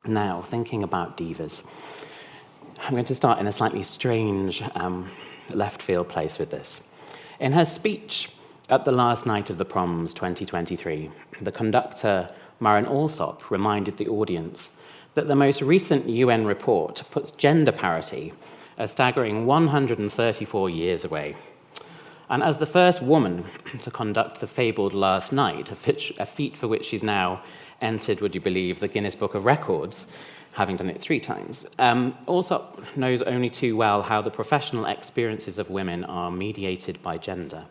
Now, thinking about divas, I'm going to start in a slightly strange left field place with this. In her speech at the last night of the proms 2023, the conductor, Maren Alsop, reminded the audience that the most recent UN report puts gender parity a staggering 134 years away. And as the first woman to conduct the fabled last night, a feat for which she's now entered, would you believe, the Guinness Book of Records, having done it 3 times, Alsop knows only too well how the professional experiences of women are mediated by gender,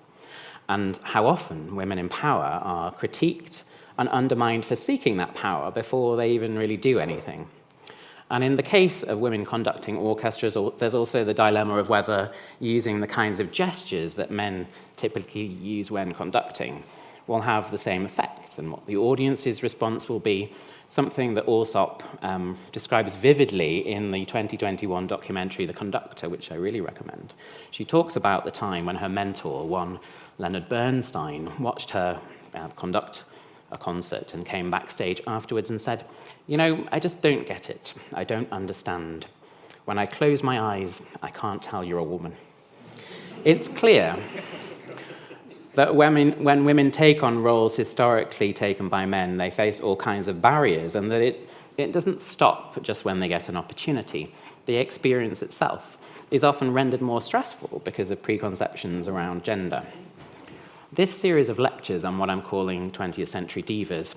and how often women in power are critiqued and undermined for seeking that power before they even really do anything. And in the case of women conducting orchestras, there's also the dilemma of whether using the kinds of gestures that men typically use when conducting will have the same effect, and what the audience's response will be, something that Alsop describes vividly in the 2021 documentary The Conductor, which I really recommend. She talks about the time when her mentor, one Leonard Bernstein, watched her conduct a concert and came backstage afterwards and said, "You know, I just don't get it. I don't understand. When I close my eyes, I can't tell you're a woman." It's clear that when women take on roles historically taken by men, they face all kinds of barriers, and that it doesn't stop just when they get an opportunity. The experience itself is often rendered more stressful because of preconceptions around gender. This series of lectures on what I'm calling 20th-century divas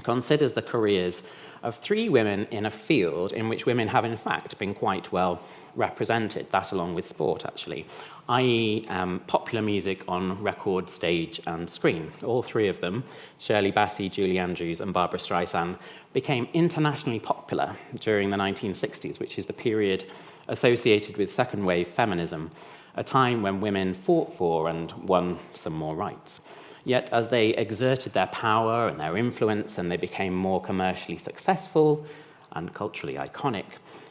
considers the careers of 3 women in a field in which women have in fact been quite well represented, that along with sport actually, i.e. popular music on record, stage and screen. All 3 of them, Shirley Bassey, Julie Andrews and Barbra Streisand, became internationally popular during the 1960s, which is the period associated with second wave feminism, a time when women fought for and won some more rights. Yet as they exerted their power and their influence and they became more commercially successful and culturally iconic,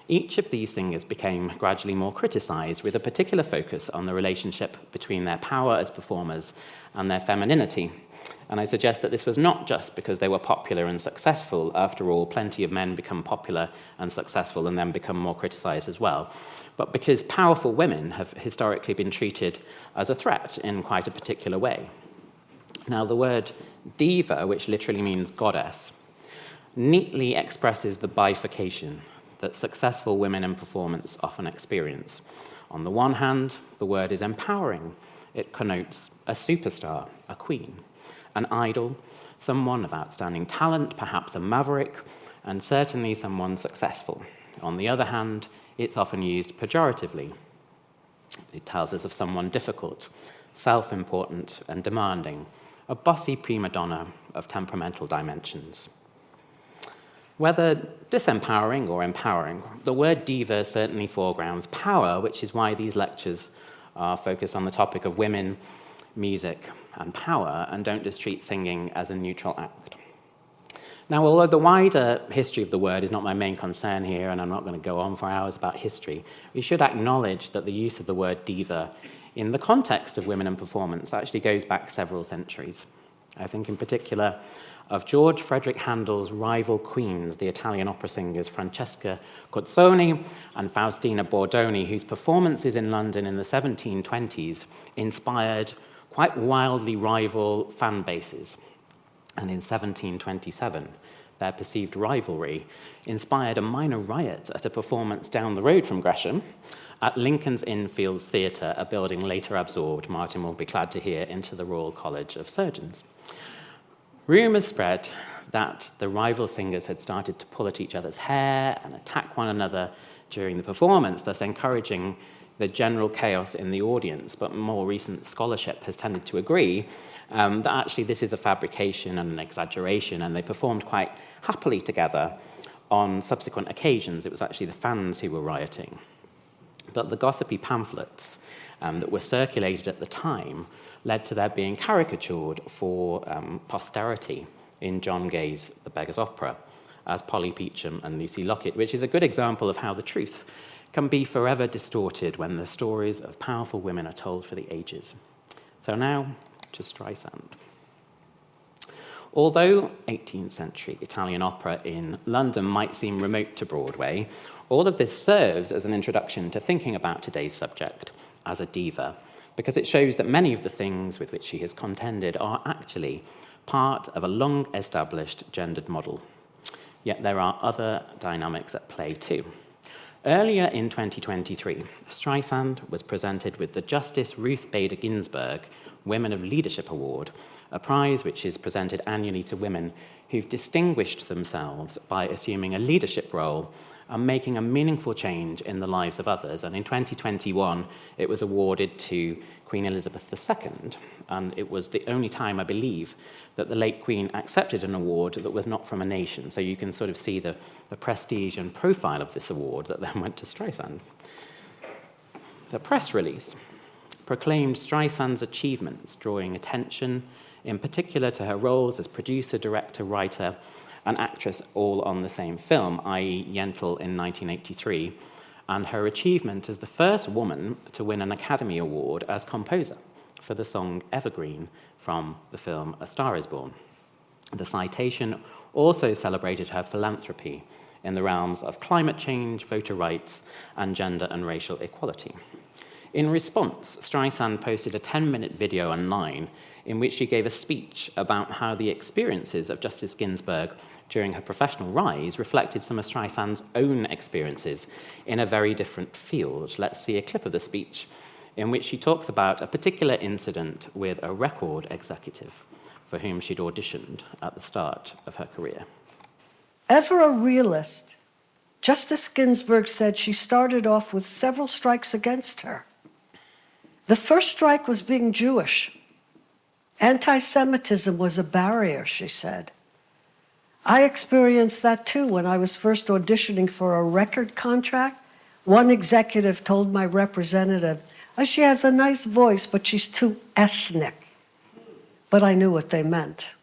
each of these singers became gradually more criticised, with a particular focus on the relationship between their power as performers and their femininity. And I suggest that this was not just because they were popular and successful. After all, plenty of men become popular and successful and then become more criticised as well, but because powerful women have historically been treated as a threat in quite a particular way. Now, the word diva, which literally means goddess, neatly expresses the bifurcation that successful women in performance often experience. On the one hand, the word is empowering. It connotes a superstar, a queen, an idol, someone of outstanding talent, perhaps a maverick, and certainly someone successful. On the other hand, it's often used pejoratively. It tells us of someone difficult, self-important and demanding, a bossy prima donna of temperamental dimensions. Whether disempowering or empowering, the word diva certainly foregrounds power, which is why these lectures are focused on the topic of women, music, and power, and don't just treat singing as a neutral act. Now, although the wider history of the word is not my main concern here, and I'm not going to go on for hours about history, we should acknowledge that the use of the word diva in the context of women and performance actually goes back several centuries. I think in particular of George Frederick Handel's rival queens, the Italian opera singers Francesca Cozzoni and Faustina Bordoni, whose performances in London in the 1720s inspired quite wildly rival fan bases. And in 1727, their perceived rivalry inspired a minor riot at a performance down the road from Gresham at Lincoln's Inn Fields Theatre, a building later absorbed, Martin will be glad to hear, into the Royal College of Surgeons. Rumours spread that the rival singers had started to pull at each other's hair and attack one another during the performance, thus encouraging the general chaos in the audience. But more recent scholarship has tended to agree that actually this is a fabrication and an exaggeration, and they performed quite happily together on subsequent occasions. It was actually the fans who were rioting. But the gossipy pamphlets that were circulated at the time led to their being caricatured for posterity in John Gay's The Beggar's Opera as Polly Peachum and Lucy Lockett, which is a good example of how the truth can be forever distorted when the stories of powerful women are told for the ages. So now to Streisand. Although 18th century Italian opera in London might seem remote to Broadway, all of this serves as an introduction to thinking about today's subject as a diva, because it shows that many of the things with which she has contended are actually part of a long-established gendered model. Yet there are other dynamics at play too. Earlier in 2023, Streisand was presented with the Justice Ruth Bader Ginsburg Women of Leadership Award, a prize which is presented annually to women who've distinguished themselves by assuming a leadership role and making a meaningful change in the lives of others. And in 2021, it was awarded to Queen Elizabeth II, and it was the only time, I believe, that the late Queen accepted an award that was not from a nation. So you can sort of see the prestige and profile of this award that then went to Streisand. The press release proclaimed Streisand's achievements, drawing attention in particular to her roles as producer, director, writer, and actress all on the same film, i.e. Yentl in 1983, and her achievement as the first woman to win an Academy Award as composer for the song Evergreen from the film A Star is Born. The citation also celebrated her philanthropy in the realms of climate change, voter rights, and gender and racial equality. In response, Streisand posted a 10-minute video online in which she gave a speech about how the experiences of Justice Ginsburg during her professional rise reflected some of Streisand's own experiences in a very different field. Let's see a clip of the speech in which she talks about a particular incident with a record executive for whom she'd auditioned at the start of her career. Ever a realist, Justice Ginsburg said she started off with several strikes against her. The first strike was being Jewish. Anti-Semitism was a barrier, she said. I experienced that too when I was first auditioning for a record contract. One executive told my representative, "Oh, she has a nice voice, but she's too ethnic." But I knew what they meant.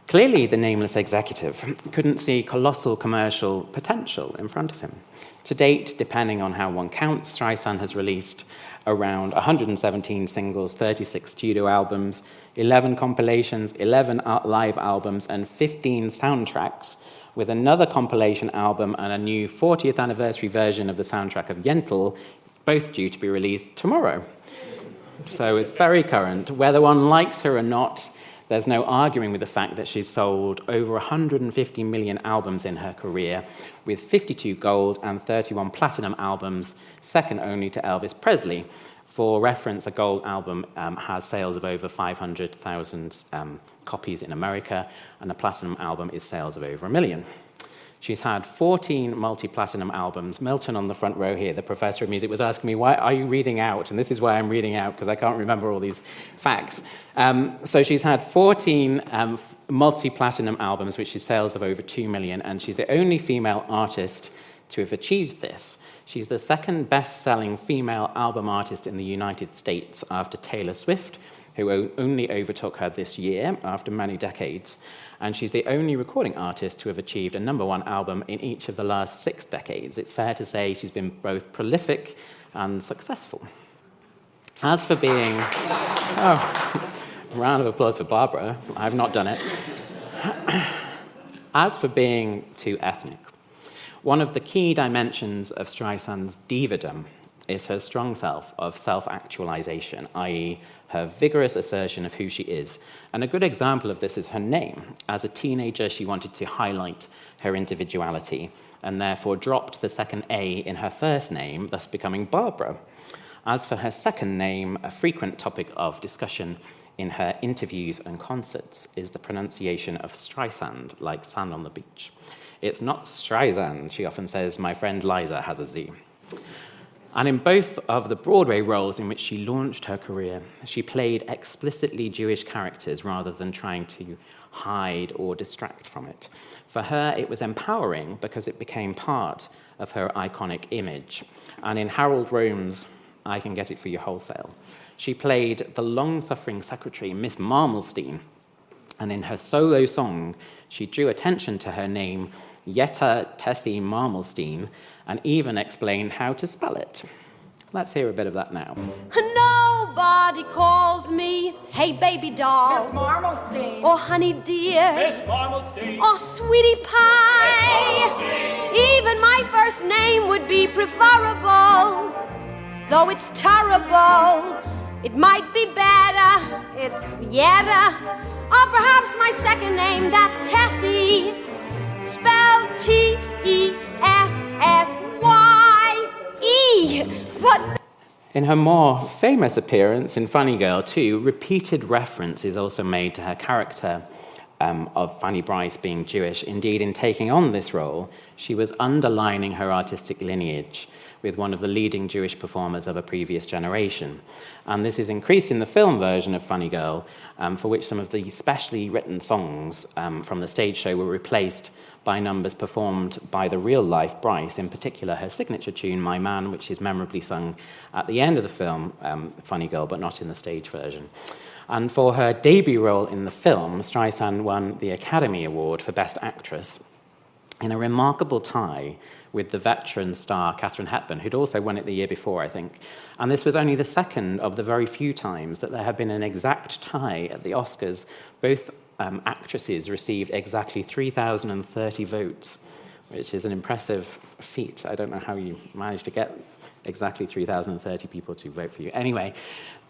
Clearly, the nameless executive couldn't see colossal commercial potential in front of him. To date, depending on how one counts, Streisand has released around 117 singles, 36 studio albums, 11 compilations, 11 live albums, and 15 soundtracks, with another compilation album and a new 40th anniversary version of the soundtrack of Yentl, both due to be released tomorrow. So it's very current. Whether one likes her or not, there's no arguing with the fact that she's sold over 150 million albums in her career, with 52 gold and 31 platinum albums, second only to Elvis Presley. For reference, a gold album has sales of over 500,000 copies in America, and a platinum album is sales of over 1 million. She's had 14 multi-platinum albums. Milton on the front row here, the professor of music, was asking me, why are you reading out? And this is why I'm reading out, because I can't remember all these facts. So she's had 14 multi-platinum albums, which is sales of over 2 million, and she's the only female artist to have achieved this. She's the second best-selling female album artist in the United States after Taylor Swift, who only overtook her this year after many decades. And she's the only recording artist to have achieved a #1 album in each of the last 6 decades. It's fair to say she's been both prolific and successful. As for being... Oh, a round of applause for Barbara. I've not done it. As for being too ethnic, one of the key dimensions of Streisand's divadom is her strong self of self-actualization, i.e. her vigorous assertion of who she is. And a good example of this is her name. As a teenager, she wanted to highlight her individuality and therefore dropped the second A in her first name, thus becoming Barbara. As for her second name, a frequent topic of discussion in her interviews and concerts is the pronunciation of Streisand, like sand on the beach. It's not Streisand, she often says, my friend Liza has a Z. And in both of the Broadway roles in which she launched her career, she played explicitly Jewish characters rather than trying to hide or distract from it. For her, it was empowering because it became part of her iconic image. And in Harold Rome's I Can Get It For You Wholesale, she played the long-suffering secretary, Miss Marmelstein. And in her solo song, she drew attention to her name, Yetta Tessie Marmelstein, and even explained how to spell it. Let's hear a bit of that now. No Somebody calls me, hey baby doll. Miss Marmalstein. Or honey dear. Miss Marmalstein. Or sweetie pie. Even my first name would be preferable. Though it's terrible, it might be better. It's Yetta. Or perhaps my second name, that's Tessie. Spelled T-E-S-S-Y-E. But in her more famous appearance in Funny Girl 2, repeated reference is also made to her character of Fanny Bryce being Jewish. Indeed, in taking on this role, she was underlining her artistic lineage with one of the leading Jewish performers of a previous generation. And this is increased in the film version of Funny Girl, for which some of the specially written songs from the stage show were replaced by numbers performed by the real-life Bryce, in particular her signature tune, My Man, which is memorably sung at the end of the film, Funny Girl, but not in the stage version. And for her debut role in the film, Streisand won the Academy Award for Best Actress in a remarkable tie with the veteran star Katharine Hepburn, who'd also won it the year before, I think. And this was only the second of the very few times that there have been an exact tie at the Oscars. Both actresses received exactly 3,030 votes, which is an impressive feat. I don't know how you managed to get exactly 3,030 people to vote for you. Anyway,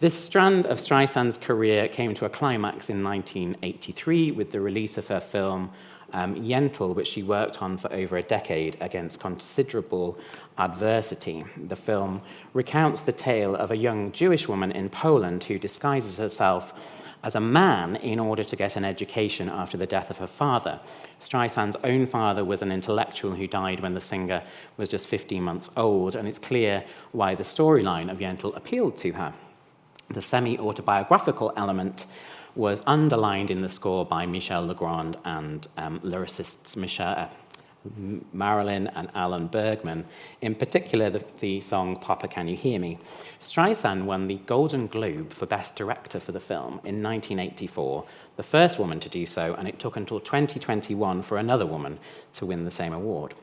this strand of Streisand's career came to a climax in 1983 with the release of her film Yentl, which she worked on for over a decade against considerable adversity. The film recounts the tale of a young Jewish woman in Poland who disguises herself as a man in order to get an education after the death of her father. Streisand's own father was an intellectual who died when the singer was just 15 months old, and it's clear why the storyline of Yentl appealed to her. The semi-autobiographical element was underlined in the score by Michel Legrand and lyricists Marilyn and Alan Bergman, in particular the song Papa Can You Hear Me. Streisand won the Golden Globe for Best Director for the film in 1984, the first woman to do so, and it took until 2021 for another woman to win the same award.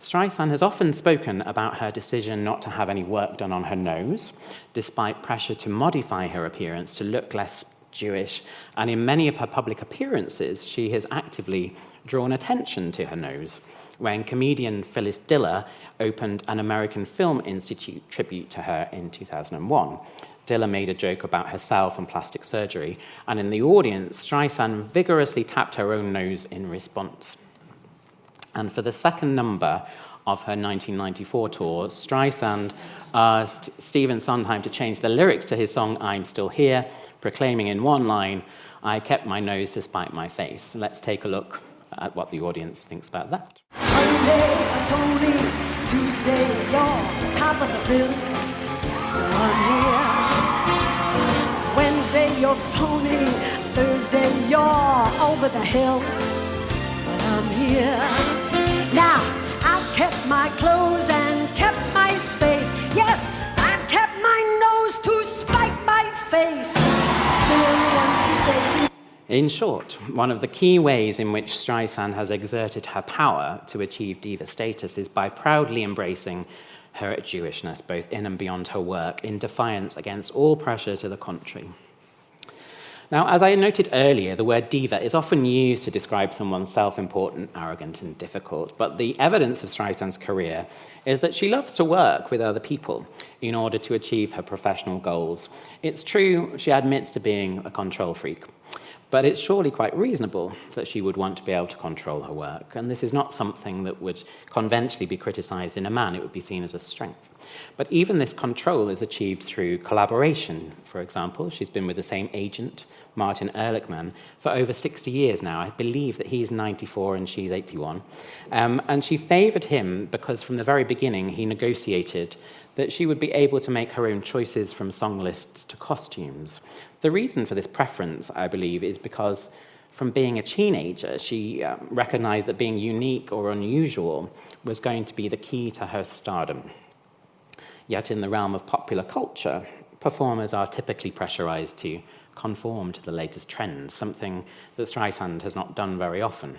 Streisand has often spoken about her decision not to have any work done on her nose, despite pressure to modify her appearance to look less Jewish, and in many of her public appearances, she has actively drawn attention to her nose. When comedian Phyllis Diller opened an American Film Institute tribute to her in 2001, Diller made a joke about herself and plastic surgery, and in the audience, Streisand vigorously tapped her own nose in response. And for the second number of her 1994 tour, Streisand asked Stephen Sondheim to change the lyrics to his song I'm Still Here, proclaiming in one line, I kept my nose despite my face. Let's take a look at what the audience thinks about that. Monday, Tony, Tuesday, you're top of the bill, so I'm here. Wednesday, you're phony, Thursday, you're over the hill, but I'm here. Now, I've kept my clothes and kept my space. Yes, I've kept my nose to spite my face. Still, once you say... In short, one of the key ways in which Streisand has exerted her power to achieve diva status is by proudly embracing her Jewishness, both in and beyond her work, in defiance against all pressure to the contrary. Now, as I noted earlier, the word diva is often used to describe someone self-important, arrogant, and difficult, but the evidence of Streisand's career is that she loves to work with other people in order to achieve her professional goals. It's true, she admits to being a control freak, but it's surely quite reasonable that she would want to be able to control her work, and this is not something that would conventionally be criticized in a man. It would be seen as a strength. But even this control is achieved through collaboration. For example, she's been with the same agent, Martin Ehrlichman, for over 60 years now. I believe that he's 94 and she's 81. And she favored him because from the very beginning he negotiated that she would be able to make her own choices from song lists to costumes. The reason for this preference, I believe, is because from being a teenager, she recognized that being unique or unusual was going to be the key to her stardom. Yet in the realm of popular culture, performers are typically pressurized to conform to the latest trends, something that Streisand has not done very often.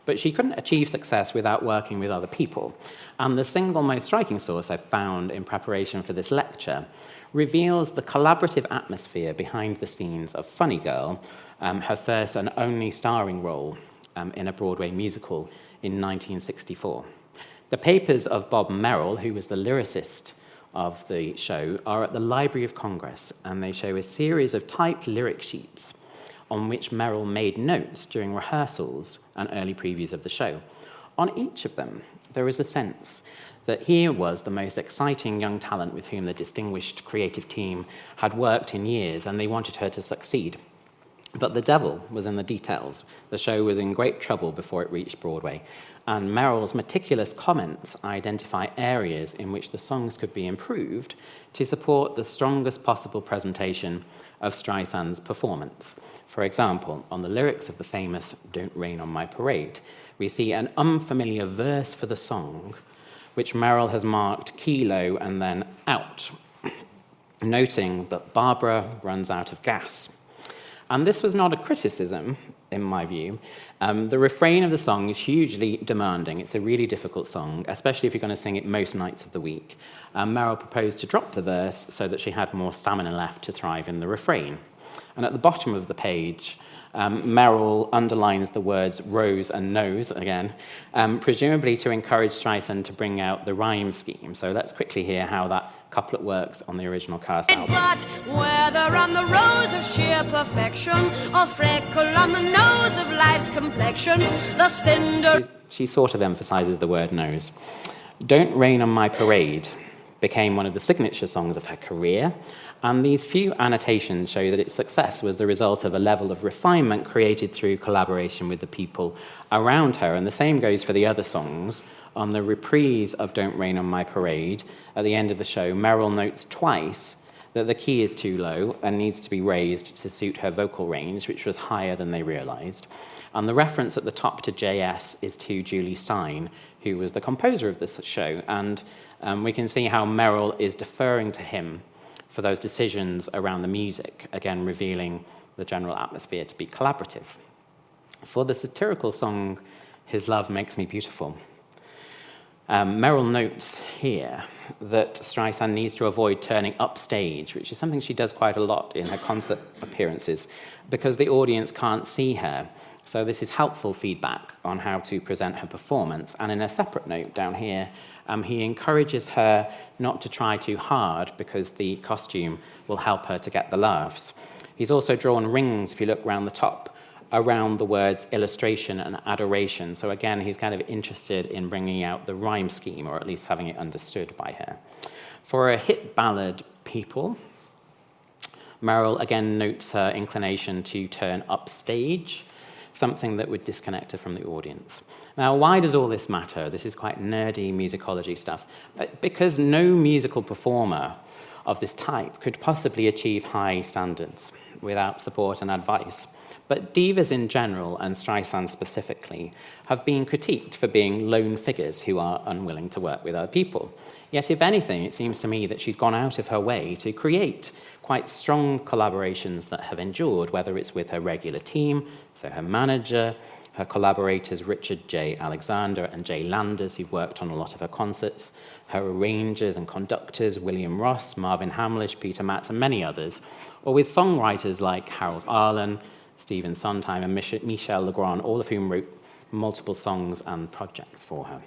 But she couldn't achieve success without working with other people. And the single most striking source I've found in preparation for this lecture reveals the collaborative atmosphere behind the scenes of Funny Girl, her first and only starring role in a Broadway musical in 1964. The papers of Bob Merrill, who was the lyricist of the show, are at the Library of Congress, and they show a series of typed lyric sheets on which Merrill made notes during rehearsals and early previews of the show. On each of them, there is a sense that here was the most exciting young talent with whom the distinguished creative team had worked in years, and they wanted her to succeed. But the devil was in the details. The show was in great trouble before it reached Broadway, and Merrill's meticulous comments identify areas in which the songs could be improved to support the strongest possible presentation of Streisand's performance. For example, on the lyrics of the famous Don't Rain on My Parade, we see an unfamiliar verse for the song, which Merrill has marked key low and then out, noting that Barbara runs out of gas. And this was not a criticism, in my view. The refrain of the song is hugely demanding. It's a really difficult song, especially if you're going to sing it most nights of the week. Merrill proposed to drop the verse so that she had more stamina left to thrive in the refrain. And at the bottom of the page, Merrill underlines the words rose and nose again, presumably to encourage Streisand to bring out the rhyme scheme. So let's quickly hear how that couplet works on the original cast album. But whether on the rose of sheer perfection or freckle on the nose of life's complexion, the cinder... She sort of emphasizes the word nose. Don't Rain on My Parade became one of the signature songs of her career, and these few annotations show that its success was the result of a level of refinement created through collaboration with the people around her, and the same goes for the other songs. On the reprise of Don't Rain on My Parade, at the end of the show, Merrill notes twice that the key is too low and needs to be raised to suit her vocal range, which was higher than they realized. And the reference at the top to JS is to Julie Stein, who was the composer of this show, and we can see how Merrill is deferring to him for those decisions around the music, again revealing the general atmosphere to be collaborative. For the satirical song, His Love Makes Me Beautiful, Merrill notes here that Streisand needs to avoid turning upstage, which is something she does quite a lot in her concert appearances, because the audience can't see her. So this is helpful feedback on how to present her performance. And in a separate note down here, he encourages her not to try too hard because the costume will help her to get the laughs. He's also drawn rings, if you look around the top, around the words illustration and adoration. So again, he's kind of interested in bringing out the rhyme scheme, or at least having it understood by her. For a hit ballad, People, Merrill again notes her inclination to turn upstage, something that would disconnect her from the audience. Now, why does all this matter? This is quite nerdy musicology stuff. But because no musical performer of this type could possibly achieve high standards without support and advice. But divas in general, and Streisand specifically, have been critiqued for being lone figures who are unwilling to work with other people. Yet, if anything, it seems to me that she's gone out of her way to create quite strong collaborations that have endured, whether it's with her regular team, so her manager, her collaborators Richard J. Alexander and Jay Landers, who've worked on a lot of her concerts, her arrangers and conductors, William Ross, Marvin Hamlish, Peter Matz, and many others, or with songwriters like Harold Arlen, Stephen Sondheim, and Michel Legrand, all of whom wrote multiple songs and projects for her.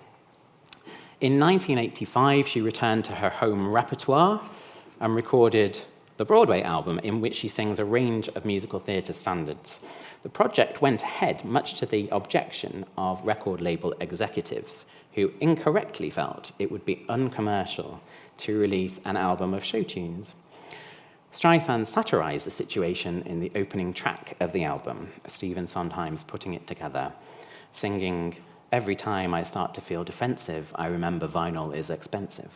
In 1985, she returned to her home repertoire and recorded the Broadway album, in which she sings a range of musical theatre standards. The project went ahead, much to the objection of record label executives, who incorrectly felt it would be uncommercial to release an album of show tunes. Streisand satirized the situation in the opening track of the album, Stephen Sondheim's putting it together, singing, "Every time I start to feel defensive, I remember vinyl is expensive."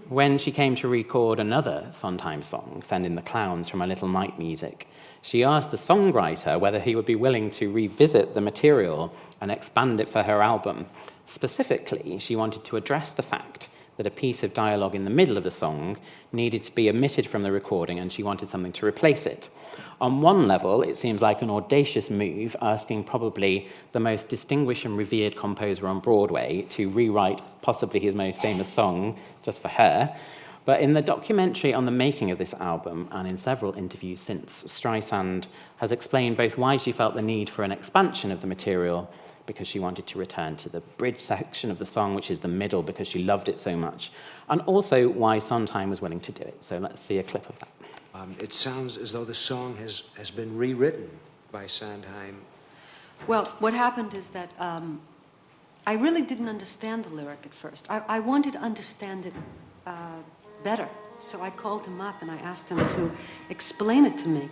When she came to record another Sondheim song, Send in the Clowns from A Little Night Music, she asked the songwriter whether he would be willing to revisit the material and expand it for her album. Specifically, she wanted to address the fact that a piece of dialogue in the middle of the song needed to be omitted from the recording, and she wanted something to replace it. On one level, it seems like an audacious move, asking probably the most distinguished and revered composer on Broadway to rewrite possibly his most famous song just for her. But in the documentary on the making of this album, and in several interviews since, Streisand has explained both why she felt the need for an expansion of the material, because she wanted to return to the bridge section of the song, which is the middle, because she loved it so much, and also why Sondheim was willing to do it. So let's see a clip of that. It sounds as though the song has been rewritten by Sondheim. Well, what happened is that I really didn't understand the lyric at first. I wanted to understand it better. So I called him up and I asked him to explain it to me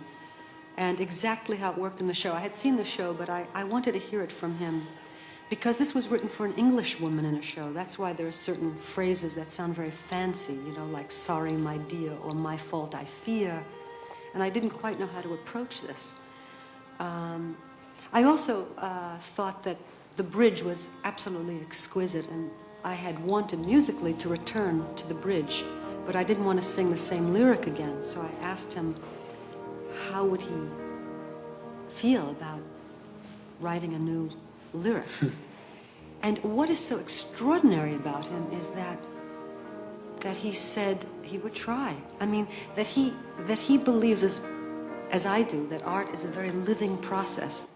and exactly how it worked in the show. I had seen the show, but I wanted to hear it from him because this was written for an English woman in a show. That's why there are certain phrases that sound very fancy, you know, like sorry, my dear, or my fault, I fear. And I didn't quite know how to approach this. I also thought that the bridge was absolutely exquisite, and I had wanted musically to return to the bridge, but I didn't want to sing the same lyric again. So I asked him, how would he feel about writing a new lyric? And what is so extraordinary about him is that he said he would try. I mean, that he believes, as I do, that art is a very living process.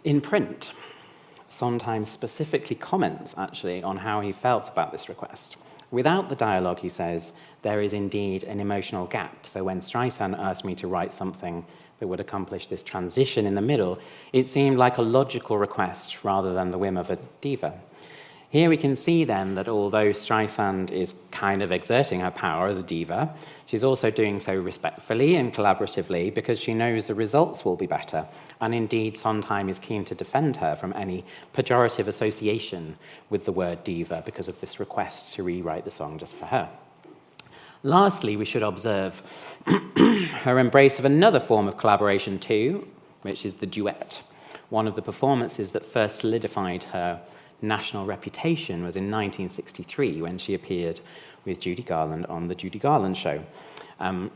In print, Sondheim specifically comments, actually, on how he felt about this request. Without the dialogue, he says, there is indeed an emotional gap. So when Streisand asked me to write something that would accomplish this transition in the middle, it seemed like a logical request rather than the whim of a diva. Here we can see then that although Streisand is kind of exerting her power as a diva, she's also doing so respectfully and collaboratively because she knows the results will be better. And indeed, Sondheim is keen to defend her from any pejorative association with the word diva because of this request to rewrite the song just for her. Lastly, we should observe her embrace of another form of collaboration too, which is the duet. One of the performances that first solidified her national reputation was in 1963 when she appeared with Judy Garland on The Judy Garland Show.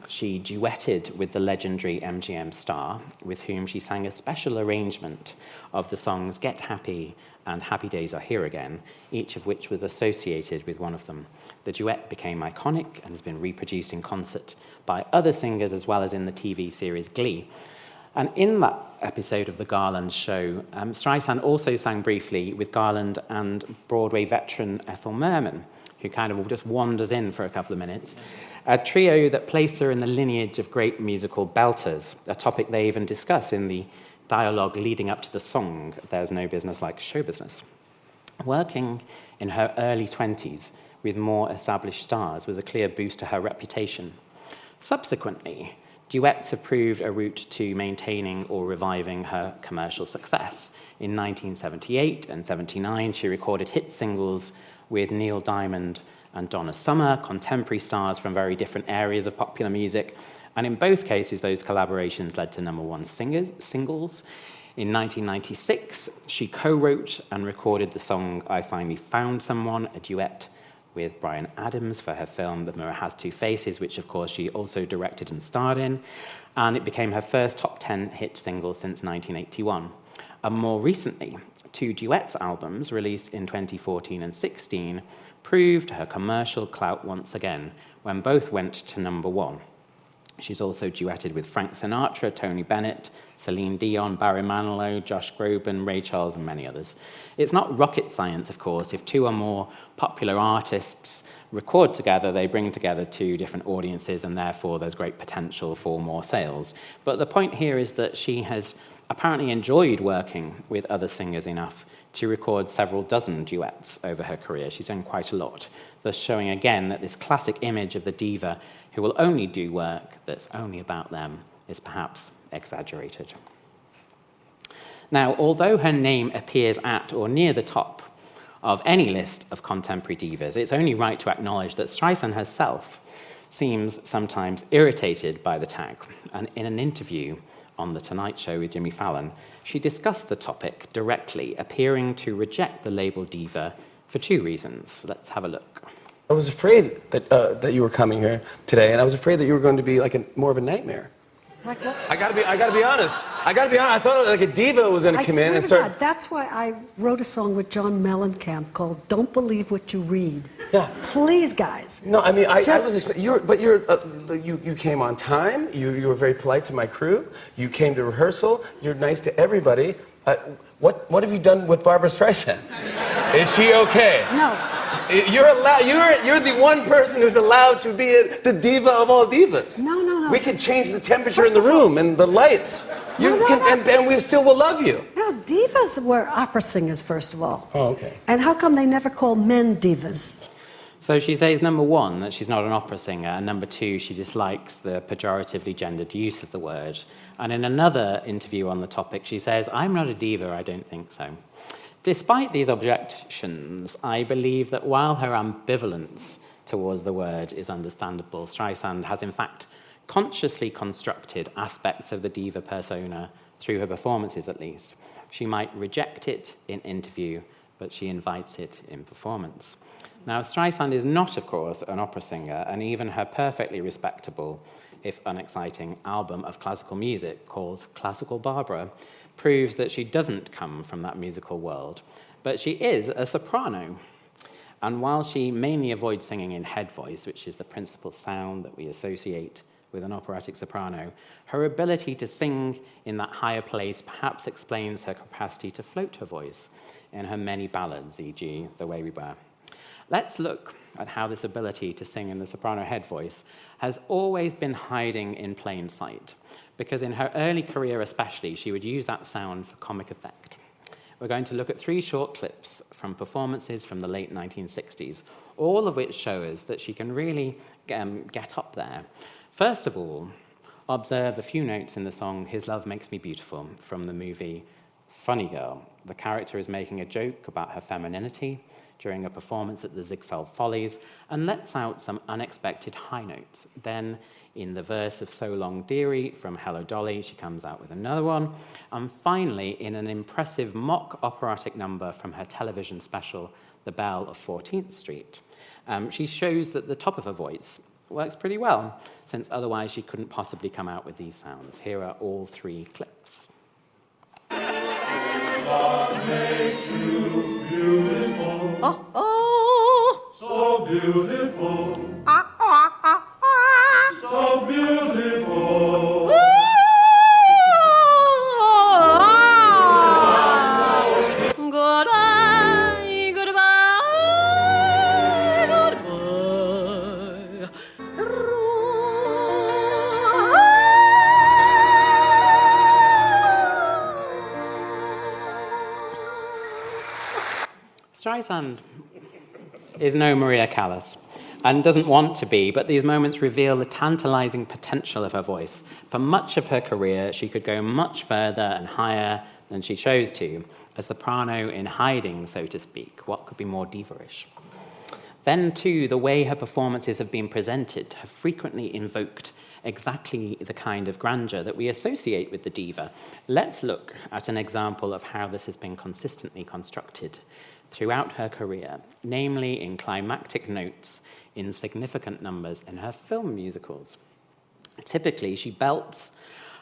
She duetted with the legendary MGM star, with whom she sang a special arrangement of the songs Get Happy and Happy Days Are Here Again, each of which was associated with one of them. The duet became iconic and has been reproduced in concert by other singers as well as in the TV series Glee. And in that episode of the Garland Show, Streisand also sang briefly with Garland and Broadway veteran Ethel Merman, who kind of just wanders in for a couple of minutes, a trio that placed her in the lineage of great musical belters, a topic they even discuss in the dialogue leading up to the song, There's No Business Like Show Business. Working in her early 20s with more established stars was a clear boost to her reputation. Subsequently, duets have proved a route to maintaining or reviving her commercial success. In 1978 and 79, she recorded hit singles with Neil Diamond and Donna Summer, contemporary stars from very different areas of popular music. And in both cases, those collaborations led to #1 singles. In 1996, she co-wrote and recorded the song I Finally Found Someone, a duet with Bryan Adams for her film The Mirror Has Two Faces, which of course she also directed and starred in, and it became her first top 10 hit single since 1981. And more recently, 2 duets albums released in 2014 and 16 proved her commercial clout once again, when both went to #1. She's also duetted with Frank Sinatra, Tony Bennett, Celine Dion, Barry Manilow, Josh Groban, Ray Charles, and many others. It's not rocket science, of course. If 2 or more popular artists record together, they bring together 2 different audiences, and therefore there's great potential for more sales. But the point here is that she has apparently enjoyed working with other singers enough to record several dozen duets over her career. She's done quite a lot, thus showing again that this classic image of the diva who will only do work that's only about them is perhaps exaggerated. Now, although her name appears at or near the top of any list of contemporary divas, it's only right to acknowledge that Streisand herself seems sometimes irritated by the tag. And in an interview on The Tonight Show with Jimmy Fallon, she discussed the topic directly, appearing to reject the label diva for 2 reasons. Let's have a look. I was afraid that you were coming here today, and I was afraid that you were going to be like more of a nightmare. Like what? I gotta be honest. I gotta be honest, I thought like a diva was gonna I come in swear and to start. God, that's why I wrote a song with John Mellencamp called "Don't Believe What You Read." Yeah. Please, guys. No, I mean, I Just- was you came on time. You were very polite to my crew. You came to rehearsal. You're nice to everybody. What have you done with Barbra Streisand? Is she okay? No. You're allowed. You're the one person who's allowed to be the diva of all divas. No. We can change the temperature First in the of all- room and the lights. You No. and we still will love you. No, divas were opera singers, first of all. Oh, okay. And how come they never call men divas? So she says, number one, that she's not an opera singer, and number two, she dislikes the pejoratively gendered use of the word. And in another interview on the topic, she says, I'm not a diva, I don't think so. Despite these objections, I believe that while her ambivalence towards the word is understandable, Streisand has in fact consciously constructed aspects of the diva persona through her performances at least. She might reject it in interview, but she invites it in performance. Now, Streisand is not, of course, an opera singer, and even her perfectly respectable, if unexciting, album of classical music called Classical Barbra proves that she doesn't come from that musical world, but she is a soprano. And while she mainly avoids singing in head voice, which is the principal sound that we associate with an operatic soprano, her ability to sing in that higher place perhaps explains her capacity to float her voice in her many ballads, e.g. The Way We Were. Let's look at how this ability to sing in the soprano head voice has always been hiding in plain sight, because in her early career especially, she would use that sound for comic effect. We're going to look at 3 short clips from performances from the late 1960s, all of which show us that she can really get up there. First of all, observe a few notes in the song His Love Makes Me Beautiful from the movie Funny Girl. The character is making a joke about her femininity during a performance at the Ziegfeld Follies and lets out some unexpected high notes. Then, in the verse of So Long Dearie from Hello Dolly, she comes out with another one. And finally, in an impressive mock operatic number from her television special, The Belle of 14th Street, she shows that the top of her voice works pretty well, since otherwise she couldn't possibly come out with these sounds. Here are all 3 clips. What makes you beautiful? Oh, oh. So beautiful. So beautiful. Goodbye, goodbye, goodbye. Streisand is no Maria Callas and doesn't want to be, but these moments reveal the tantalizing potential of her voice. For much of her career, she could go much further and higher than she chose to, a soprano in hiding, so to speak. What could be more diva-ish? Then, too, the way her performances have been presented have frequently invoked exactly the kind of grandeur that we associate with the diva. Let's look at an example of how this has been consistently constructed throughout her career, namely in climactic notes in significant numbers in her film musicals. Typically, she belts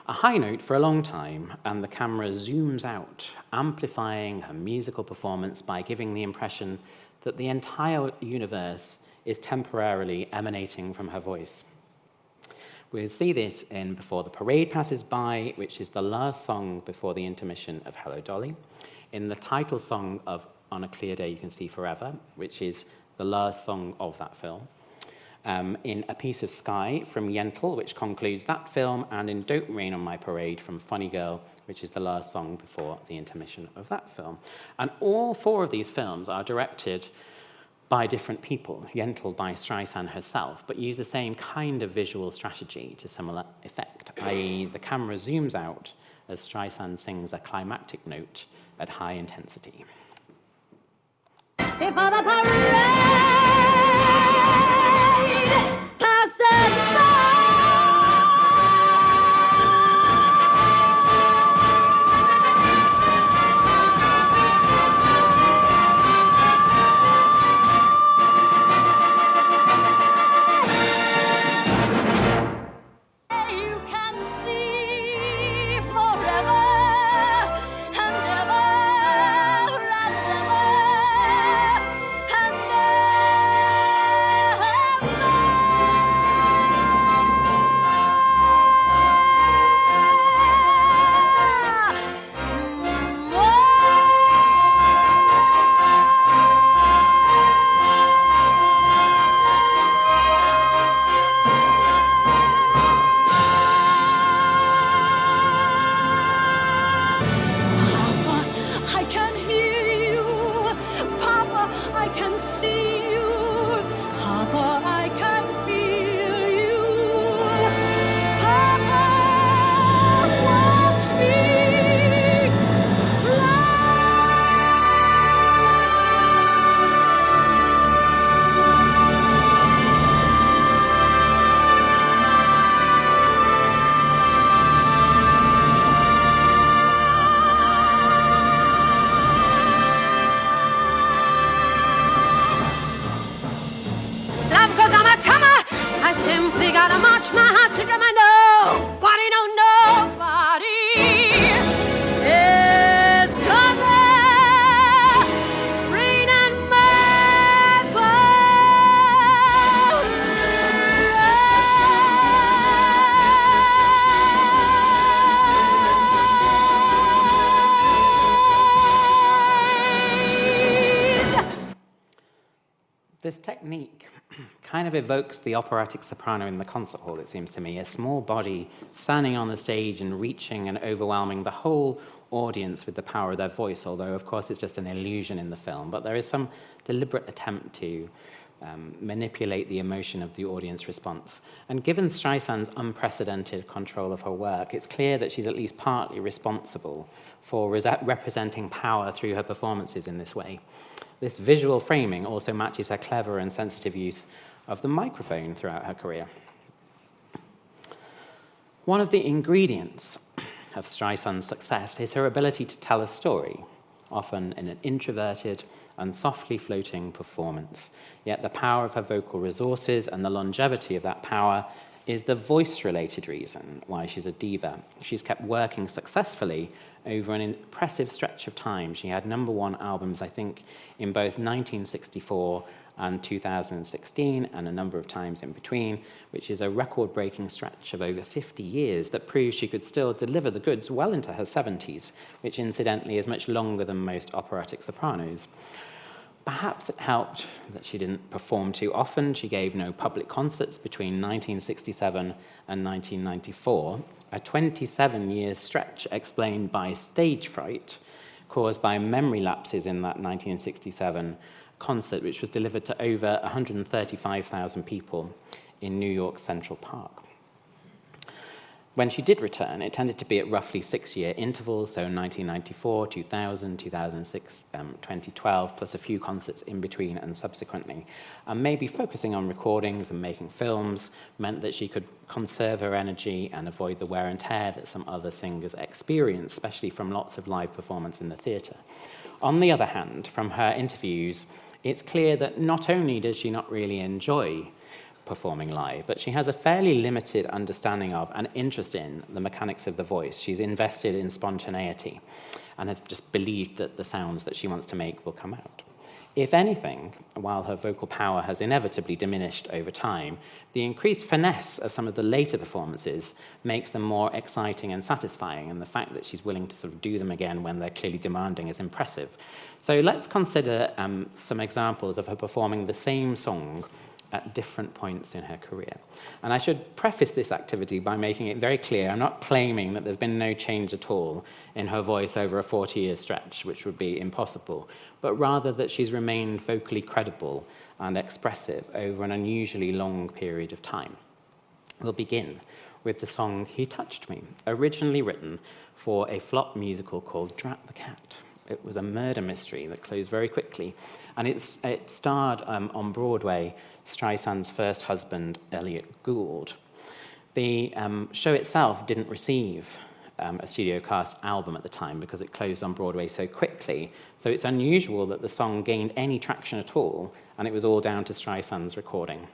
a high note for a long time, and the camera zooms out, amplifying her musical performance by giving the impression that the entire universe is temporarily emanating from her voice. We'll see this in Before the Parade Passes By, which is the last song before the intermission of Hello Dolly, in the title song of On a Clear Day You Can See Forever, which is the last song of that film, in A Piece of Sky from Yentl, which concludes that film, and in Don't Rain on My Parade from Funny Girl, which is the last song before the intermission of that film. And all 4 of these films are directed by different people, Yentl by Streisand herself, but use the same kind of visual strategy to similar effect, i.e. the camera zooms out as Streisand sings a climactic note at high intensity. Before the parade passes by. You can see forever. This technique kind of evokes the operatic soprano in the concert hall, it seems to me, a small body standing on the stage and reaching and overwhelming the whole audience with the power of their voice, although, of course, it's just an illusion in the film. But there is some deliberate attempt to manipulate the emotion of the audience response. And given Streisand's unprecedented control of her work, it's clear that she's at least partly responsible for representing power through her performances in this way. This visual framing also matches her clever and sensitive use of the microphone throughout her career. One of the ingredients of Streisand's success is her ability to tell a story, often in an introverted and softly floating performance. Yet the power of her vocal resources and the longevity of that power is the voice-related reason why she's a diva. She's kept working successfully over an impressive stretch of time. She had #1 albums, I think, in both 1964 and 2016, and a number of times in between, which is a record-breaking stretch of over 50 years that proves she could still deliver the goods well into her 70s, which incidentally is much longer than most operatic sopranos. Perhaps it helped that she didn't perform too often. She gave no public concerts between 1967 and 1994, a 27-year stretch explained by stage fright caused by memory lapses in that 1967 concert, which was delivered to over 135,000 people in New York's Central Park. When she did return, it tended to be at roughly 6-year intervals, so 1994, 2000, 2006, 2012, plus a few concerts in between and subsequently. And maybe focusing on recordings and making films meant that she could conserve her energy and avoid the wear and tear that some other singers experience, especially from lots of live performance in the theatre. On the other hand, from her interviews, it's clear that not only does she not really enjoy performing live, but she has a fairly limited understanding of and interest in the mechanics of the voice. She's invested in spontaneity and has just believed that the sounds that she wants to make will come out. If anything, while her vocal power has inevitably diminished over time, the increased finesse of some of the later performances makes them more exciting and satisfying, and the fact that she's willing to sort of do them again when they're clearly demanding is impressive. So let's consider some examples of her performing the same song at different points in her career. And I should preface this activity by making it very clear, I'm not claiming that there's been no change at all in her voice over a 40-year stretch, which would be impossible, but rather that she's remained vocally credible and expressive over an unusually long period of time. We'll begin with the song He Touched Me, originally written for a flop musical called Drat the Cat. It was a murder mystery that closed very quickly, and it starred on Broadway Streisand's first husband, Elliot Gould. The show itself didn't receive a studio cast album at the time because it closed on Broadway so quickly, so it's unusual that the song gained any traction at all, and it was all down to Streisand's recording.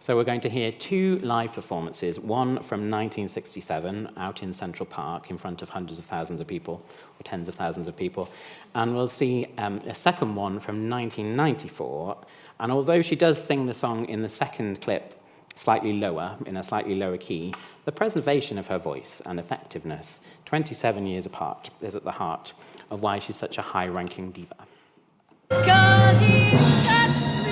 So we're going to hear 2 live performances, one from 1967 out in Central Park in front of hundreds of thousands of people, or tens of thousands of people, and we'll see a second one from 1994. And although she does sing the song in the second clip slightly lower, in a slightly lower key, the preservation of her voice and effectiveness, 27 years apart, is at the heart of why she's such a high-ranking diva. 'Cause he touched me.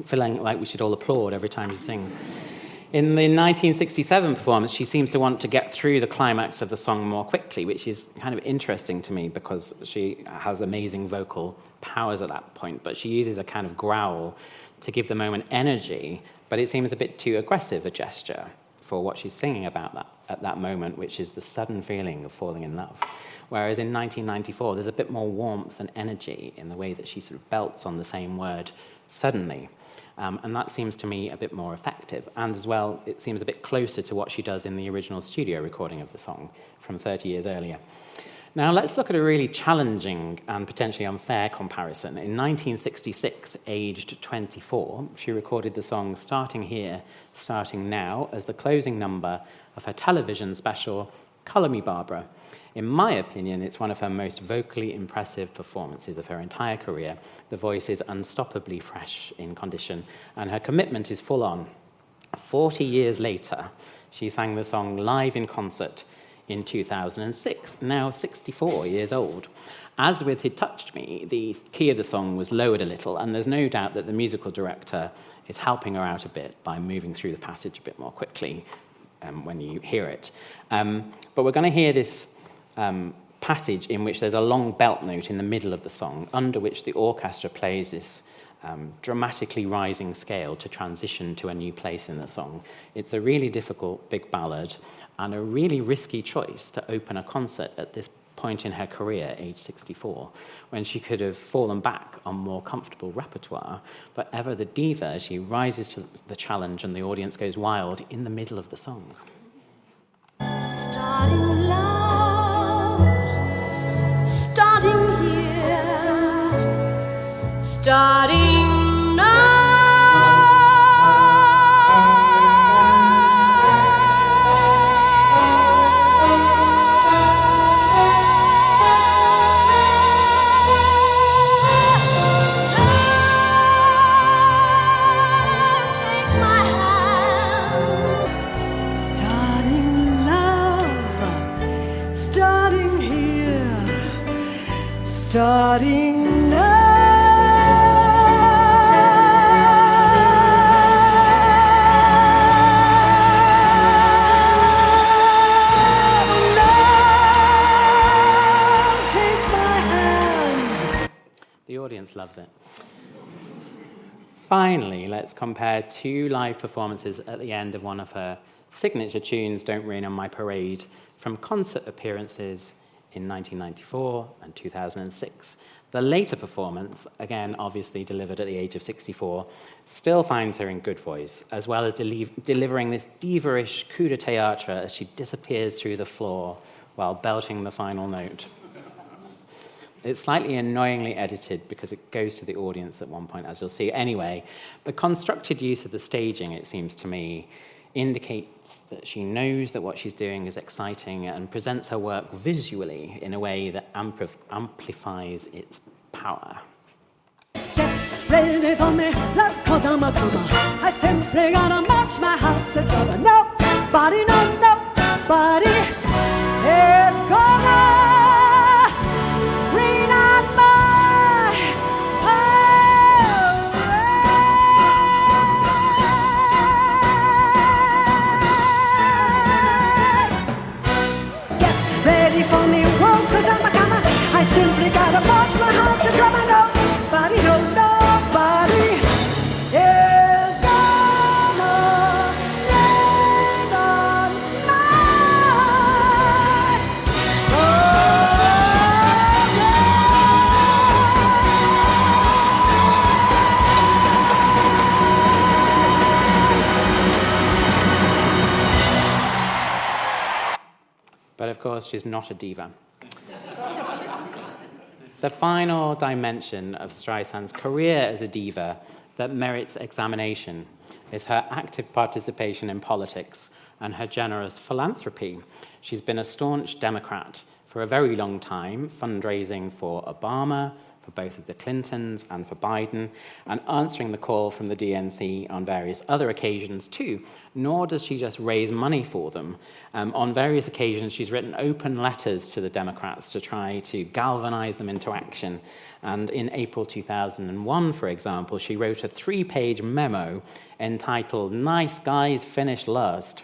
Feeling like we should all applaud every time she sings. In the 1967 performance, she seems to want to get through the climax of the song more quickly, which is kind of interesting to me because she has amazing vocal powers at that point, but she uses a kind of growl to give the moment energy, but it seems a bit too aggressive a gesture for what she's singing about at that moment, which is the sudden feeling of falling in love. Whereas in 1994, there's a bit more warmth and energy in the way that she sort of belts on the same word, suddenly. And that seems to me a bit more effective. And as well, it seems a bit closer to what she does in the original studio recording of the song from 30 years earlier. Now, let's look at a really challenging and potentially unfair comparison. In 1966, aged 24, she recorded the song Starting Here, Starting Now as the closing number of her television special, Colour Me, Barbra. In my opinion, it's one of her most vocally impressive performances of her entire career. The voice is unstoppably fresh in condition, and her commitment is full on. 40 years later, she sang the song live in concert in 2006, now 64 years old. As with He Touched Me, the key of the song was lowered a little, and there's no doubt that the musical director is helping her out a bit by moving through the passage a bit more quickly when you hear it. But we're going to hear this passage in which there's a long belt note in the middle of the song, under which the orchestra plays this dramatically rising scale to transition to a new place in the song. It's a really difficult big ballad and a really risky choice to open a concert at this point in her career, age 64, when she could have fallen back on more comfortable repertoire. But ever the diva, she rises to the challenge and the audience goes wild in the middle of the song. Starting love, starting here, starting now. Take my hand. Starting love, starting here, starting now. Take my hand. The audience loves it. Finally, let's compare two live performances at the end of one of her signature tunes, Don't Rain on My Parade, from concert appearances in 1994 and 2006. The later performance, again obviously delivered at the age of 64, still finds her in good voice, as well as delivering this diva-ish coup de théâtre as she disappears through the floor while belting the final note. It's slightly annoyingly edited because it goes to the audience at one point, as you'll see. Anyway, the constructed use of the staging, it seems to me, indicates that she knows that what she's doing is exciting and presents her work visually in a way that amplifies its power. Get ready for me, love, 'cause I'm a comer. I simply gotta march my house and cover. Nobody, nobody is gonna rain on my parade. Get ready for me, whoa, 'cause I'm a comer. I simply gotta march my house and cover. Nobody, nobody is gonna rain on my But of course, she's not a diva. The final dimension of Streisand's career as a diva that merits examination is her active participation in politics and her generous philanthropy. She's been a staunch Democrat for a very long time, fundraising for Obama, for both of the Clintons and for Biden, and answering the call from the DNC on various other occasions too. Nor does she just raise money for them. On various occasions, she's written open letters to the Democrats to try to galvanize them into action. And in April 2001, for example, she wrote a 3-page memo entitled "Nice Guys Finish Last,"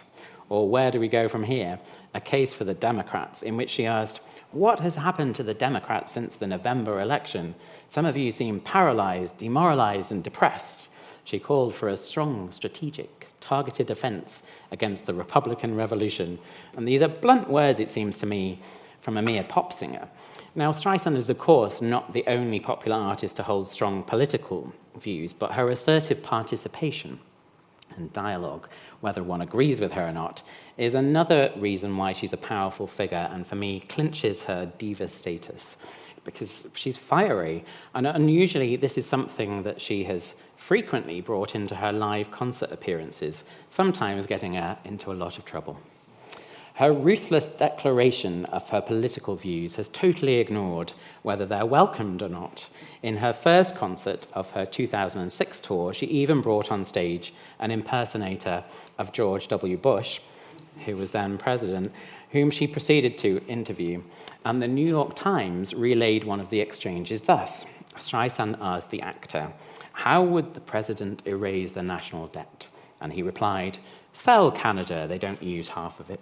or "Where Do We Go From Here?" A case for the Democrats, in which she asked, "What has happened to the Democrats since the November election? Some of you seem paralyzed, demoralized, and depressed. She called for a strong, strategic, targeted offense against the Republican Revolution. And these are blunt words, it seems to me, from a mere pop singer. Now, Streisand is, of course, not the only popular artist to hold strong political views, but her assertive participation and dialogue, whether one agrees with her or not, is another reason why she's a powerful figure and, for me, clinches her diva status, because she's fiery. And unusually, this is something that she has frequently brought into her live concert appearances, sometimes getting her into a lot of trouble. Her ruthless declaration of her political views has totally ignored whether they're welcomed or not. In her first concert of her 2006 tour, she even brought on stage an impersonator of George W. Bush, who was then president, whom she proceeded to interview. And the New York Times relayed one of the exchanges thus. Streisand asked the actor, "How would the president erase the national debt?" And he replied, "Sell Canada, they don't use half of it."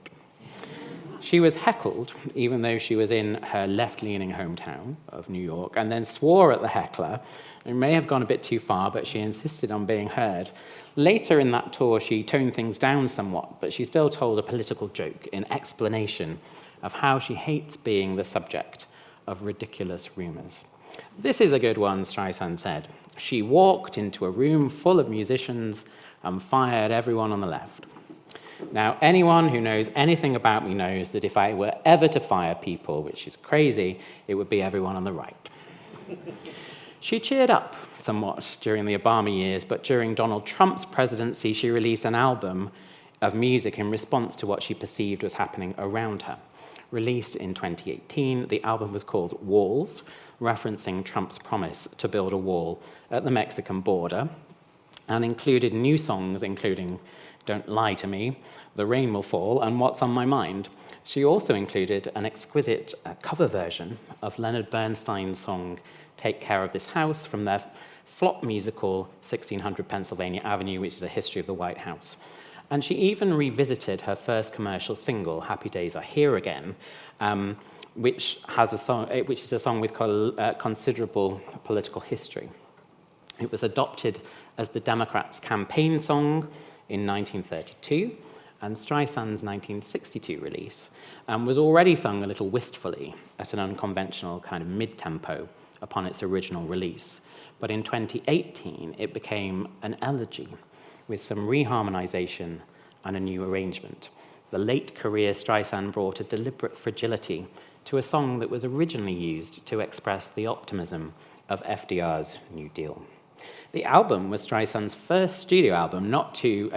She was heckled, even though she was in her left-leaning hometown of New York, and then swore at the heckler. It may have gone a bit too far, but she insisted on being heard. Later in that tour, she toned things down somewhat, but she still told a political joke in explanation of how she hates being the subject of ridiculous rumors. "This is a good one," Streisand said. "She walked into a room full of musicians and fired everyone on the left." Now, anyone who knows anything about me knows that if I were ever to fire people, which is crazy, it would be everyone on the right. She cheered up somewhat during the Obama years, but during Donald Trump's presidency, she released an album of music in response to what she perceived was happening around her. Released in 2018, the album was called Walls, referencing Trump's promise to build a wall at the Mexican border, and included new songs, including Don't Lie to Me, The Rain Will Fall, and What's on My Mind. She also included an exquisite cover version of Leonard Bernstein's song Take Care of This House from their flop musical 1600 Pennsylvania Avenue, which is a history of the White House. And she even revisited her first commercial single, Happy Days Are Here Again, which is a song with considerable political history. It was adopted as the Democrats' campaign song in 1932, and Streisand's 1962 release was already sung a little wistfully at an unconventional kind of mid-tempo upon its original release. But in 2018, it became an elegy with some reharmonization and a new arrangement. The late career Streisand brought a deliberate fragility to a song that was originally used to express the optimism of FDR's New Deal. The album was Streisand's first studio album not to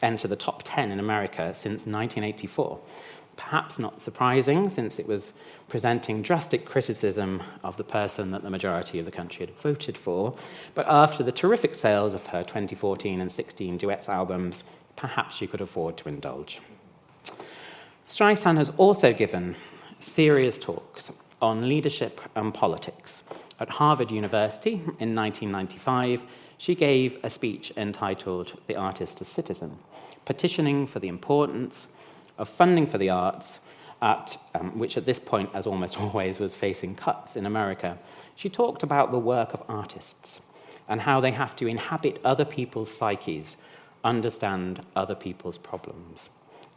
enter the top 10 in America since 1984. Perhaps not surprising, since it was presenting drastic criticism of the person that the majority of the country had voted for. But after the terrific sales of her 2014 and 16 duets albums, perhaps she could afford to indulge. Streisand has also given serious talks on leadership and politics. At Harvard University in 1995, she gave a speech entitled The Artist as Citizen, petitioning for the importance of funding for the arts, which at this point, as almost always, was facing cuts in America. She talked about the work of artists and how they have to inhabit other people's psyches, understand other people's problems,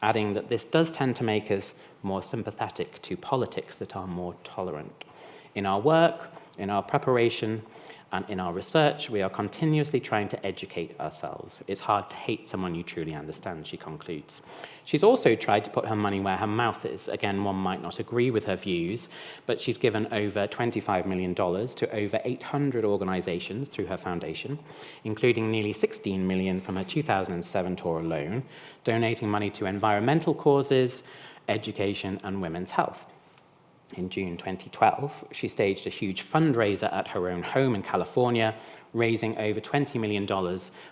adding that this does tend to make us more sympathetic to politics that are more tolerant. In our work, in our preparation, and in our research, we are continuously trying to educate ourselves. It's hard to hate someone you truly understand, she concludes. She's also tried to put her money where her mouth is. Again, one might not agree with her views, but she's given over $25 million to over 800 organizations through her foundation, including nearly $16 million from her 2007 tour alone, donating money to environmental causes, education, and women's health. In June 2012, she staged a huge fundraiser at her own home in California, raising over $20 million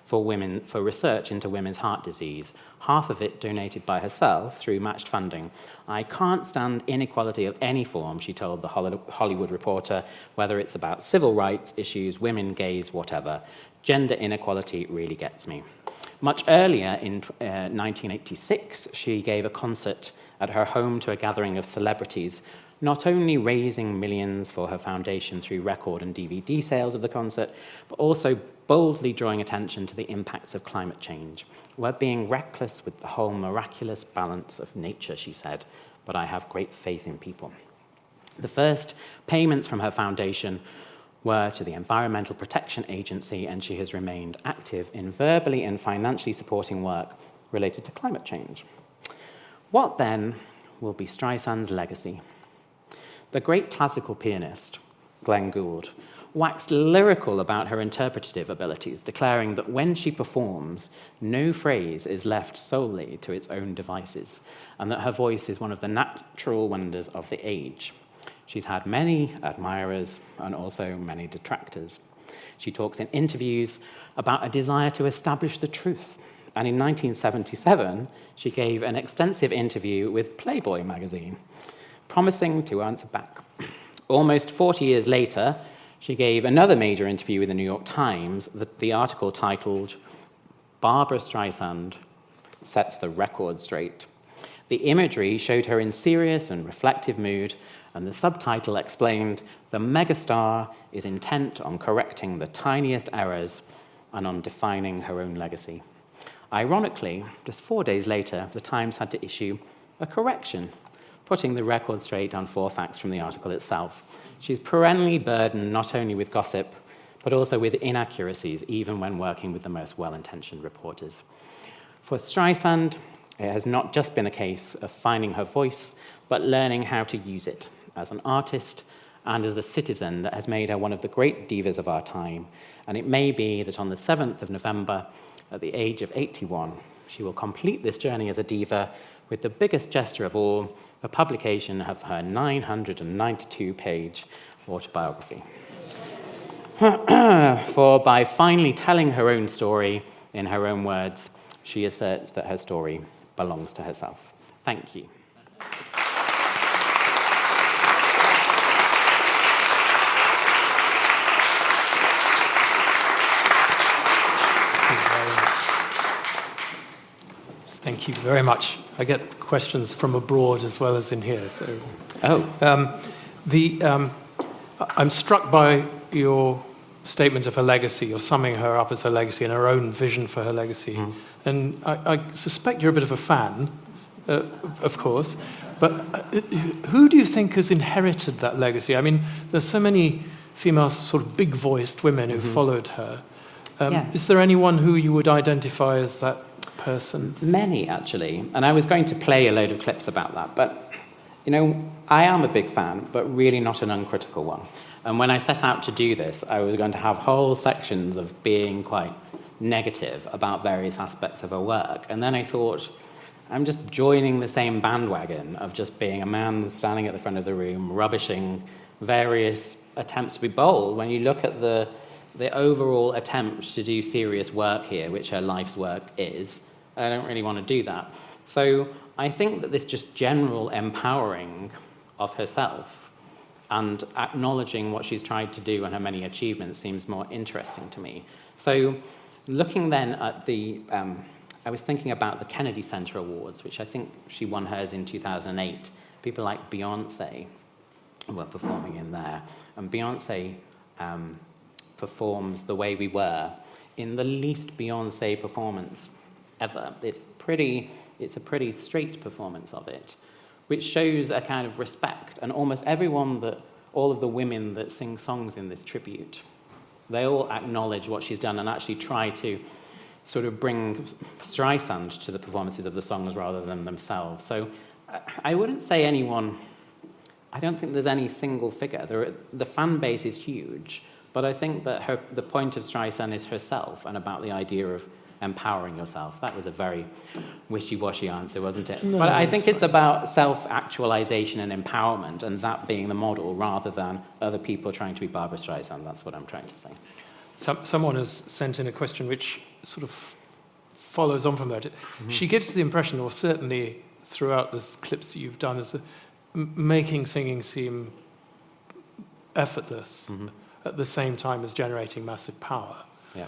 for research into women's heart disease, half of it donated by herself through matched funding. "I can't stand inequality of any form," she told the Hollywood Reporter, "whether it's about civil rights issues, women, gays, whatever. Gender inequality really gets me." Much earlier, in 1986, she gave a concert at her home to a gathering of celebrities, not only raising millions for her foundation through record and DVD sales of the concert, but also boldly drawing attention to the impacts of climate change. We're being reckless with the whole miraculous balance of nature, she said, but I have great faith in people. The first payments from her foundation were to the Environmental Protection Agency, and she has remained active in verbally and financially supporting work related to climate change. What then will be Streisand's legacy? The great classical pianist, Glenn Gould, waxed lyrical about her interpretative abilities, declaring that when she performs, no phrase is left solely to its own devices, and that her voice is one of the natural wonders of the age. She's had many admirers and also many detractors. She talks in interviews about a desire to establish the truth. And in 1977, she gave an extensive interview with Playboy magazine, promising to answer back. Almost 40 years later, she gave another major interview with the New York Times, the article titled, "Barbra Streisand Sets the Record Straight." The imagery showed her in serious and reflective mood, and the subtitle explained, "The megastar is intent on correcting the tiniest errors and on defining her own legacy." Ironically, just 4 days later, the Times had to issue a correction, putting the record straight on 4 facts from the article itself. She's perennially burdened not only with gossip, but also with inaccuracies, even when working with the most well-intentioned reporters. For Streisand, it has not just been a case of finding her voice, but learning how to use it as an artist and as a citizen that has made her one of the great divas of our time. And it may be that on the 7th of November, at the age of 81, she will complete this journey as a diva with the biggest gesture of all, the publication of her 992-page autobiography. For by finally telling her own story in her own words, she asserts that her story belongs to herself. Thank you. Thank you very much. I get questions from abroad as well as in here. So, I'm struck by your statement of her legacy. You're summing her up as her legacy and her own vision for her legacy. Mm. And I suspect you're a bit of a fan, of course. But who do you think has inherited that legacy? I mean, there's so many female sort of big-voiced women who followed her. Yes. Is there anyone who you would identify as that person? Many, actually. And I was going to play a load of clips about that. But, you know, I am a big fan, but really not an uncritical one. And when I set out to do this, I was going to have whole sections of being quite negative about various aspects of her work. And then I thought, I'm just joining the same bandwagon of just being a man standing at the front of the room, rubbishing various attempts to be bold. When you look at the overall attempt to do serious work here, which her life's work is, I don't really want to do that. So I think that this just general empowering of herself and acknowledging what she's tried to do and her many achievements seems more interesting to me. So looking then at I was thinking about the Kennedy Center Awards, which I think she won hers in 2008. People like Beyonce were performing in there. And Beyonce performs The Way We Were in the least Beyonce performance ever. It's a pretty straight performance of it, which shows a kind of respect. And almost all of the women that sing songs in this tribute, they all acknowledge what she's done and actually try to sort of bring Streisand to the performances of the songs rather than themselves. So I wouldn't say anyone, I don't think there's any single figure. The fan base is huge, but I think that the point of Streisand is herself and about the idea of empowering yourself. That was a very wishy-washy answer, wasn't it? No, but I think it's about self-actualization and empowerment, and that being the model rather than other people trying to be Barbra Streisand. That's what I'm trying to say. Someone has sent in a question which sort of follows on from that. Mm-hmm. She gives the impression, or certainly throughout the clips that you've done, is making singing seem effortless at the same time as generating massive power. Yeah.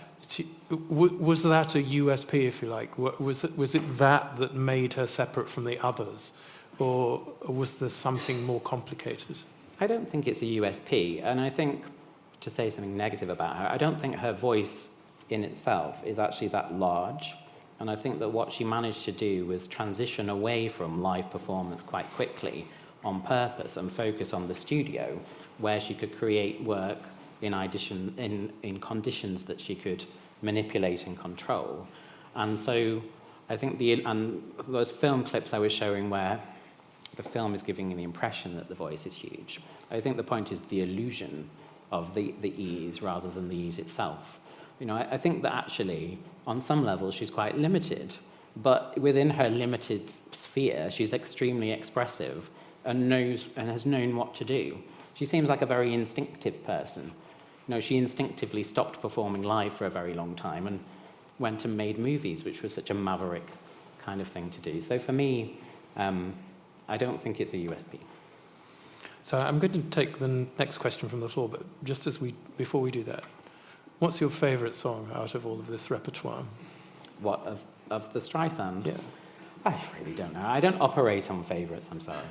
Was that a USP, if you like? Was it that made her separate from the others? Or was there something more complicated? I don't think it's a USP. And I think, to say something negative about her, I don't think her voice in itself is actually that large. And I think that what she managed to do was transition away from live performance quite quickly on purpose and focus on the studio, where she could create work in conditions that she could manipulate and control. And so I think those film clips I was showing where the film is giving you the impression that the voice is huge. I think the point is the illusion of the ease rather than the ease itself. You know, I think that actually, on some level, she's quite limited, but within her limited sphere, she's extremely expressive and has known what to do. She seems like a very instinctive person. You know, she instinctively stopped performing live for a very long time and went and made movies, which was such a maverick kind of thing to do. So for me, I don't think it's a USP. So I'm going to take the next question from the floor, but just before we do that, what's your favourite song out of all of this repertoire? What, of the Streisand? Yeah. I really don't know. I don't operate on favourites, I'm sorry.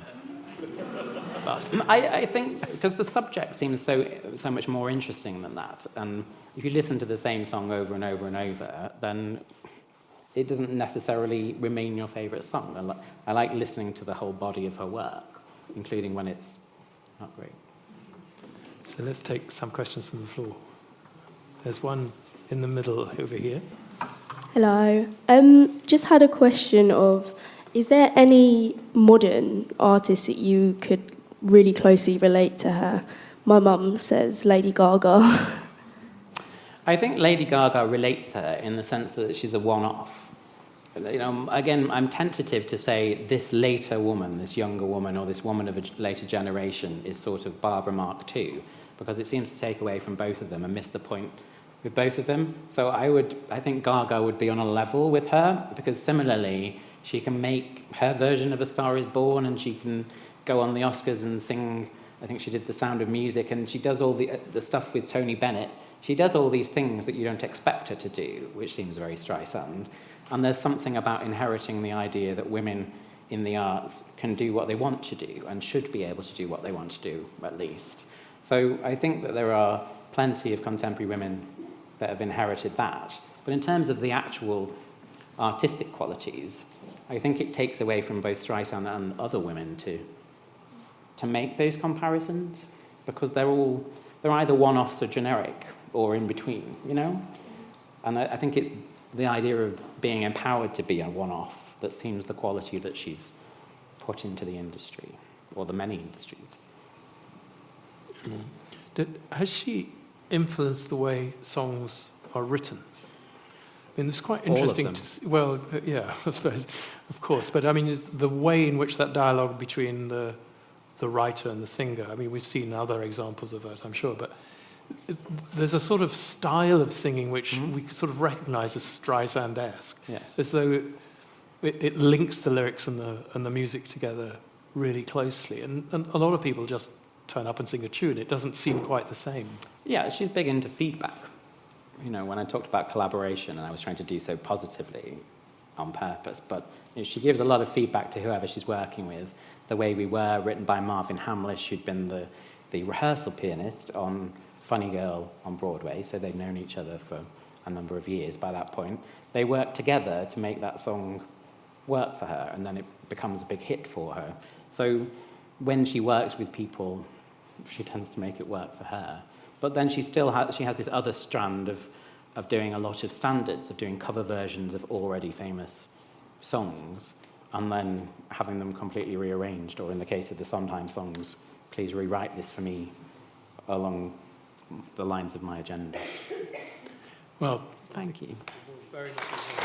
I think because the subject seems so much more interesting than that, and if you listen to the same song over and over and over, then it doesn't necessarily remain your favourite song. I like listening to the whole body of her work, including when it's not great. So let's take some questions from the floor. There's one in the middle over here. Hello. Just had a question of, is there any modern artist that you could really closely relate to her? My mum says Lady Gaga. I think Lady Gaga relates to her in the sense that she's a one-off. You know, again, I'm tentative to say this later woman, this younger woman, or this woman of a later generation is sort of Barbra Mark II, because it seems to take away from both of them and miss the point with both of them. So I think Gaga would be on a level with her, because similarly, she can make her version of A Star Is Born, and she can go on the Oscars and sing. I think she did The Sound of Music, and she does all the stuff with Tony Bennett. She does all these things that you don't expect her to do, which seems very Streisand. And there's something about inheriting the idea that women in the arts can do what they want to do and should be able to do what they want to do, at least. So I think that there are plenty of contemporary women that have inherited that. But in terms of the actual artistic qualities, I think it takes away from both Streisand and other women to make those comparisons, because they're either one-offs or generic or in between, you know? And I think it's the idea of being empowered to be a one-off that seems the quality that she's put into the industry, or the many industries. Has she influenced the way songs are written? I mean, it's quite interesting to see. Well, yeah, I suppose, of course. But I mean, it's the way in which that dialogue between the writer and the singer, I mean, we've seen other examples of that, I'm sure, but there's a sort of style of singing which we sort of recognize as Streisand-esque, yes, as though it links the lyrics and the music together really closely. And a lot of people just turn up and sing a tune. It doesn't seem quite the same. Yeah, she's big into feedback. You know, when I talked about collaboration, and I was trying to do so positively on purpose, but you know, she gives a lot of feedback to whoever she's working with. The Way We Were, written by Marvin Hamlish, who'd been the rehearsal pianist on Funny Girl on Broadway, so they'd known each other for a number of years by that point. They worked together to make that song work for her, and then it becomes a big hit for her. So when she works with people, she tends to make it work for her. But then she has this other strand of doing a lot of standards, of doing cover versions of already famous songs, and then having them completely rearranged, or in the case of the Sondheim songs, please rewrite this for me along the lines of my agenda. Well, thank you. Very much.